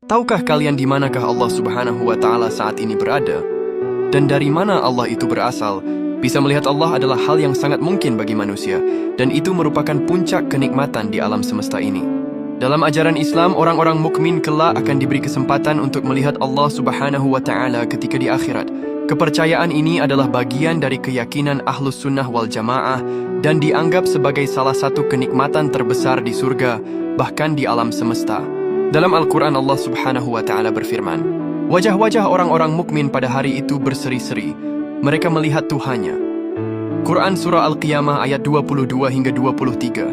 Tahukah kalian di manakah Allah Subhanahu wa Ta'ala saat ini berada? Dan dari mana Allah itu berasal? Bisa melihat Allah adalah hal yang sangat mungkin bagi manusia, dan itu merupakan puncak kenikmatan di alam semesta ini. Dalam ajaran Islam, orang-orang mukmin kelak akan diberi kesempatan untuk melihat Allah Subhanahu wa Ta'ala ketika di akhirat. Kepercayaan ini adalah bagian dari keyakinan Ahlus Sunnah wal Jamaah dan dianggap sebagai salah satu kenikmatan terbesar di surga, bahkan di alam semesta. Dalam Al-Quran, Allah Subhanahu wa Ta'ala berfirman, "Wajah-wajah orang-orang mukmin pada hari itu berseri-seri. Mereka melihat Tuhannya." Quran Surah Al-Qiyamah ayat 22 hingga 23.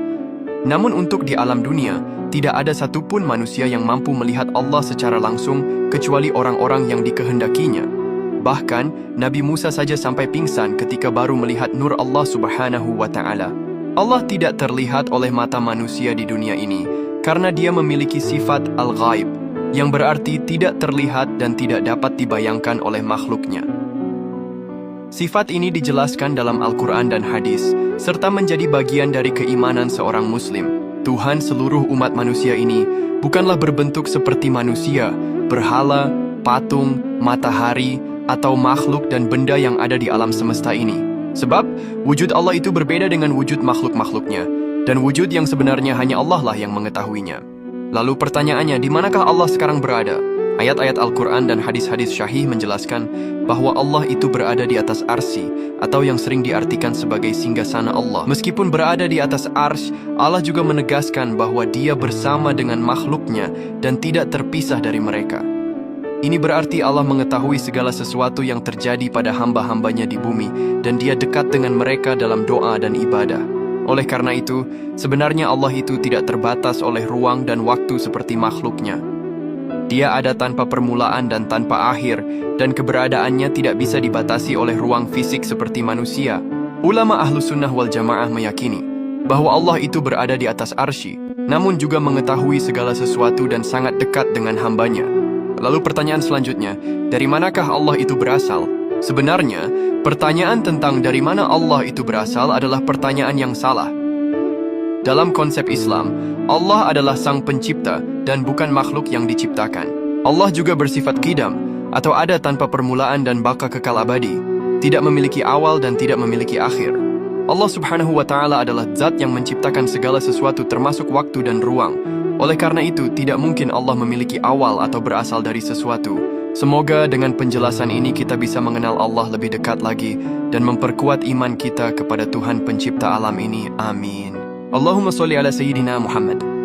Namun untuk di alam dunia, tidak ada satupun manusia yang mampu melihat Allah secara langsung kecuali orang-orang yang dikehendakinya. Bahkan, Nabi Musa saja sampai pingsan ketika baru melihat nur Allah Subhanahu wa Ta'ala. Allah tidak terlihat oleh mata manusia di dunia ini karena Dia memiliki sifat al-ghaib, yang berarti tidak terlihat dan tidak dapat dibayangkan oleh makhluknya. Sifat ini dijelaskan dalam Al-Quran dan hadis, serta menjadi bagian dari keimanan seorang muslim. Tuhan seluruh umat manusia ini bukanlah berbentuk seperti manusia, berhala, patung, matahari, atau makhluk dan benda yang ada di alam semesta ini. Sebab, wujud Allah itu berbeda dengan wujud makhluk-makhluknya, dan wujud yang sebenarnya hanya Allah lah yang mengetahuinya. Lalu pertanyaannya, di manakah Allah sekarang berada? Ayat-ayat Al-Quran dan hadis-hadis syahih menjelaskan bahwa Allah itu berada di atas arsy, atau yang sering diartikan sebagai singgasana Allah. Meskipun berada di atas arsy, Allah juga menegaskan bahwa Dia bersama dengan makhluknya dan tidak terpisah dari mereka. Ini berarti Allah mengetahui segala sesuatu yang terjadi pada hamba-hambanya di bumi, dan Dia dekat dengan mereka dalam doa dan ibadah. Oleh karena itu, sebenarnya Allah itu tidak terbatas oleh ruang dan waktu seperti makhluknya. Dia ada tanpa permulaan dan tanpa akhir, dan keberadaannya tidak bisa dibatasi oleh ruang fisik seperti manusia. Ulama Ahlus Sunnah wal Jamaah meyakini bahwa Allah itu berada di atas arsy, namun juga mengetahui segala sesuatu dan sangat dekat dengan hambanya. Lalu pertanyaan selanjutnya, dari manakah Allah itu berasal? Sebenarnya, pertanyaan tentang dari mana Allah itu berasal adalah pertanyaan yang salah. Dalam konsep Islam, Allah adalah sang pencipta dan bukan makhluk yang diciptakan. Allah juga bersifat qidam, atau ada tanpa permulaan dan baka kekal abadi, tidak memiliki awal dan tidak memiliki akhir. Allah Subhanahu wa Ta'ala adalah zat yang menciptakan segala sesuatu termasuk waktu dan ruang. Oleh karena itu, tidak mungkin Allah memiliki awal atau berasal dari sesuatu. Semoga dengan penjelasan ini kita bisa mengenal Allah lebih dekat lagi dan memperkuat iman kita kepada Tuhan pencipta alam ini. Amin. Allahumma sholli ala Sayyidina Muhammad.